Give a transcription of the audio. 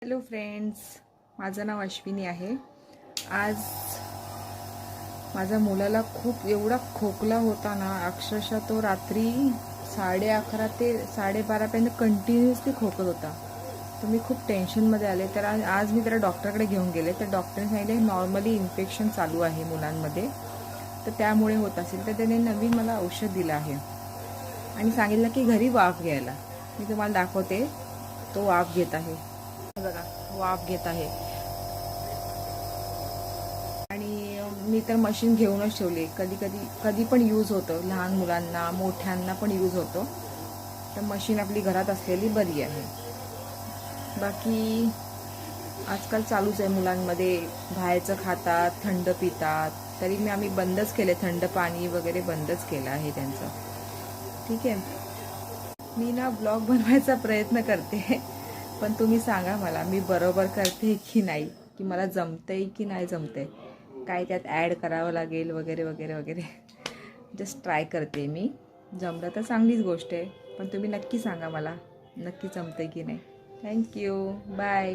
Hello friends, माझं नाव अश्विनी आहे। आज माझ्या मुलाला खूप एवढा खोकला होता ना, अक्षरशः तो रात्री 11:30 ते 12:30पर्यंत कंटिन्युअसली खोकत होता। तर मी खूप टेन्शनमध्ये आले। तर आज मी त्याला डॉक्टरकडे घेऊन गेले। तर डॉक्टरने सांगितले नॉर्मली इन्फेक्शन चालू आहे मुलांमध्ये, तर त्यामुळे होत असेल। तर त्याने नवीन मला औषध दिलं आहे आणि सांगितलं की घरी वाफ घ्यायला। मी तुम्हाला दाखवते, तो वाफ घेत आहे बघा, वाफ घेत आहे। आणि मी तर मशीन घेऊनच ठेवली। कधी पण यूज होतं, लहान मुलांना मोठ्यांना पण यूज होतं। तर मशीन आपली घरात असलेली बरी आहे। बाकी आजकाल चालूच आहे मुलांमध्ये, बाहेरचं खातात, थंड पितात। तरी आम्ही बंदच केले, थंड पाणी वगैरे बंदच केलं आहे त्यांचं। ठीक आहे, मी ना ब्लॉग बनवायचा प्रयत्न करते, पण तुम्ही सांगा मला मी बरोबर करते की नाही, की मला जमतंय की नाही जमतंय, काय त्यात ॲड करावं लागेल वगैरे वगैरे वगैरे। जस्ट ट्राय करते मी। जमलं तर चांगलीच गोष्ट आहे, पण तुम्ही नक्की सांगा मला नक्की जमतंय की नाही। Thank you, bye.